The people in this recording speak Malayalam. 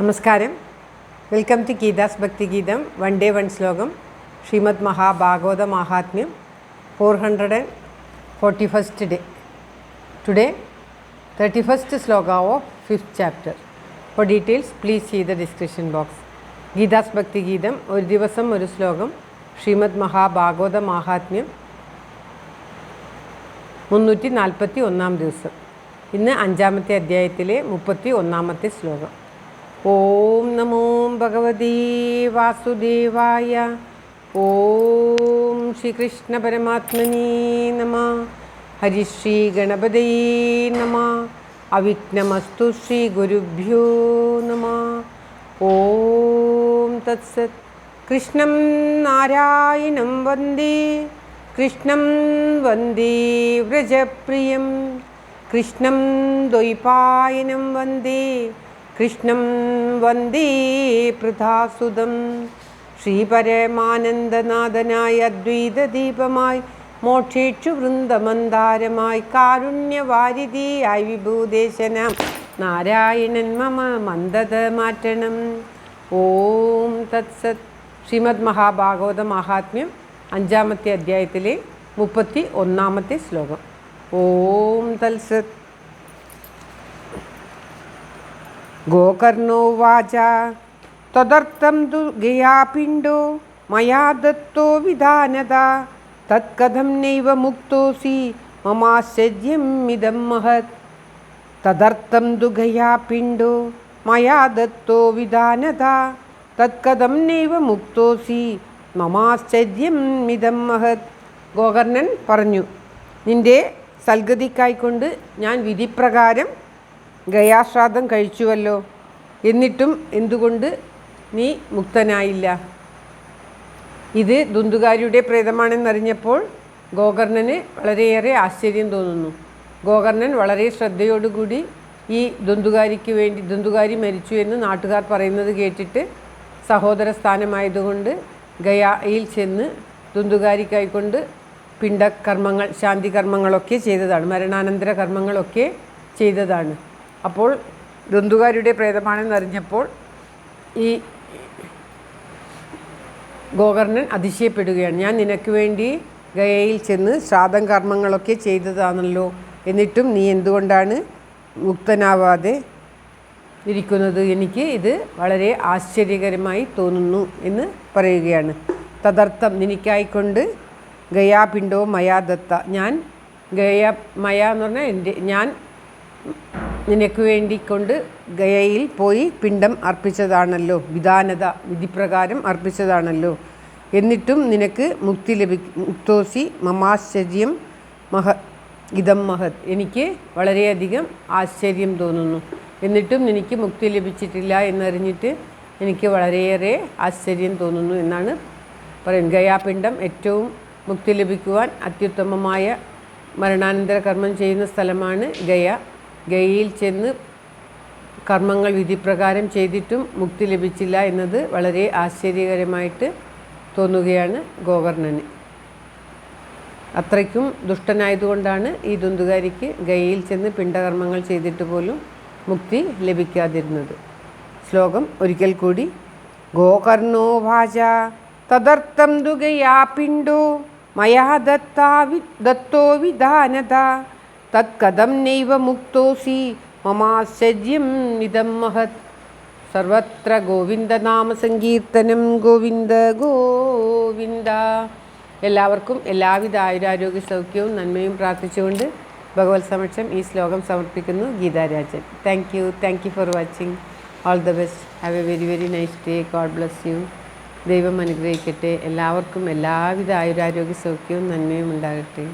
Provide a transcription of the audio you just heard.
നമസ്കാരം. വെൽക്കം ടു ഗീതാസ് ഭക്തിഗീതം. വൺ ഡേ വൺ ശ്ലോകം. ശ്രീമദ് മഹാഭാഗവത മാഹാത്മ്യം 441st day. Today 31st sloka of 5th chapter. For details please see the description box. Geetha's Bhakthigeetham ഒരു ദിവസം ഒരു ശ്ലോകം. ശ്രീമദ് മഹാഭാഗവത മാഹാത്മ്യം 341 ദിവസം. ഇന്ന് 5ാമത്തെ അധ്യായത്തിലെ 31ാമത്തെ ശ്ലോകം. ഓം നമോ ഭഗവതേ വാസുദേവായ. ഓം ശ്രീകൃഷ്ണ പരമാത്മനേ നമഃ. ഹരിശ്രീ ഗണപതയേ നമഃ. അവിഘ്നമസ്തു ശ്രീ ഗുരുഭ്യോ നമഃ. ഓം തത്സത്. കൃഷ്ണം നാരായണം വന്ദേ. കൃഷ്ണം വന്ദേ വ്രജപ്രിയം. കൃഷ്ണം ദ്വൈപായനം വന്ദേ. കൃഷ്ണം വന്ദേ പൃഥാസുതം. ശ്രീപരമാനന്ദനാഥനായ അദ്വൈതദീപമായി മോക്ഷേക്ഷു വൃന്ദമന്ദാരമായി കാരുണ്യവാരിധിയായി വിഭൂദേശനം നാരായണൻ മമ മന്ദത മാറ്റണം. ഓം തത്സത്. ശ്രീമദ് മഹാഭാഗവത മാഹാത്മ്യം 5ാമത്തെ അധ്യായത്തിലെ 31ാമത്തെ ശ്ലോകം. ഓം തത്സത്. ഗോകർണോവാച തദർത്ഥം തു ഗയാപിണ്ഡോ മയാ ദത്തോ വിധാനത തത്കഥം നൈവ മുക്തോസി മമാശ്ചര്യം ഇദം മഹത്. തദർത്ഥം തു ഗയാപിണ്ഡോ മയാ ദത്തോ വിധാനത തത്കഥം നൈവ മുക്തോസി മമാശ്ചര്യം ഇദം മഹത്. ഗോകർണൻ പറഞ്ഞു, നിന്റെ സൽഗതിക്കായിക്കൊണ്ട് ഞാൻ വിധിപ്രകാരം ഗയാശ്രാദ്ധം കഴിച്ചുവല്ലോ, എന്നിട്ടും എന്തുകൊണ്ട് നീ മുക്തനായില്ല? ഇത് ദുന്ദുകാരിയുടെ പ്രേതമാണെന്നറിഞ്ഞപ്പോൾ ഗോകർണന് വളരെയേറെ ആശ്ചര്യം തോന്നുന്നു. ഗോകർണൻ വളരെ ശ്രദ്ധയോടുകൂടി ഈ ദുന്ദുകാരിക്ക് വേണ്ടി, ദുന്ദുകാരി മരിച്ചു എന്ന് നാട്ടുകാർ പറയുന്നത് കേട്ടിട്ട് സഹോദര സ്ഥാനമായതുകൊണ്ട് ഗയയിൽ ചെന്ന് ദുന്ദുകാരിക്കായിക്കൊണ്ട് പിണ്ടകർമ്മങ്ങൾ, ശാന്തി കർമ്മങ്ങളൊക്കെ ചെയ്തതാണ്, മരണാനന്തര കർമ്മങ്ങളൊക്കെ ചെയ്തതാണ്. അപ്പോൾ ദുന്ദുകാരിയുടെ പ്രേതമാണെന്നറിഞ്ഞപ്പോൾ ഈ ഗോകർണൻ അതിശയപ്പെടുകയാണ്. ഞാൻ നിനക്ക് വേണ്ടി ഗയയിൽ ചെന്ന് ശ്രാദ്ധം കർമ്മങ്ങളൊക്കെ ചെയ്തതാണല്ലോ, എന്നിട്ടും നീ എന്തുകൊണ്ടാണ് മുക്തനാവാതെ ഇരിക്കുന്നത്? എനിക്ക് ഇത് വളരെ ആശ്ചര്യകരമായി തോന്നുന്നു എന്ന് പറയുകയാണ്. തദർത്ഥം, നിനക്കായിക്കൊണ്ട് ഗയാപിണ്ഡോ മയാ ദത്ത, ഞാൻ മയ എന്ന് പറഞ്ഞാൽ ഞാൻ നിനക്ക് വേണ്ടിക്കൊണ്ട് ഗയയിൽ പോയി പിണ്ഡം അർപ്പിച്ചതാണല്ലോ, വിധാനത വിധിപ്രകാരം അർപ്പിച്ചതാണല്ലോ, എന്നിട്ടും നിനക്ക് മുക്തി മുക്തോസി മമാശ്ചര്യം ഇദം മഹത്. എനിക്ക് വളരെയധികം ആശ്ചര്യം തോന്നുന്നു, എന്നിട്ടും എനിക്ക് മുക്തി ലഭിച്ചിട്ടില്ല എന്നറിഞ്ഞിട്ട് എനിക്ക് വളരെയേറെ ആശ്ചര്യം തോന്നുന്നു എന്നാണ് പറയുന്നത്. ഗയാപിണ്ഡം ഏറ്റവും മുക്തി ലഭിക്കുവാൻ അത്യുത്തമമായ മരണാനന്തര കർമ്മം ചെയ്യുന്ന സ്ഥലമാണ് ഗയ. ഗയയിൽ ചെന്ന് കർമ്മങ്ങൾ വിധിപ്രകാരം ചെയ്തിട്ടും മുക്തി ലഭിച്ചില്ല എന്നത് വളരെ ആശ്ചര്യകരമായിട്ട് തോന്നുകയാണ് ഗോകർണന്. അത്രയ്ക്കും ദുഷ്ടനായതുകൊണ്ടാണ് ഈ ദുന്ദുകാരിക്ക് ഗയയിൽ ചെന്ന് പിണ്ടകർമ്മങ്ങൾ ചെയ്തിട്ട് പോലും മുക്തി ലഭിക്കാതിരുന്നത്. ശ്ലോകം ഒരിക്കൽ കൂടി. ഗോകർണോ വാച തദർത്ഥം തു ഗയാപിണ്ഡോ മയാ ദത്തോ വിധാനത തത്കഥം നൈവ മുക്തോസി മമാശ്ചര്യം ഇദം മഹത്. സർവത്ര ഗോവിന്ദനാമ സങ്കീർത്തനം. ഗോവിന്ദ ഗോവിന്ദ. എല്ലാവർക്കും എല്ലാവിധ ആയുരാരോഗ്യ സൗഖ്യവും നന്മയും പ്രാർത്ഥിച്ചുകൊണ്ട് ഭഗവത് സമക്ഷം ഈ ശ്ലോകം സമർപ്പിക്കുന്നു. Geetha Rajan. Thank you for watching. All the best. Have A very very nice day. God bless you. ദൈവം അനുഗ്രഹിക്കട്ടെ. എല്ലാവർക്കും എല്ലാവിധ ആയുരാരോഗ്യ സൗഖ്യവും നന്മയും ഉണ്ടാകട്ടെ.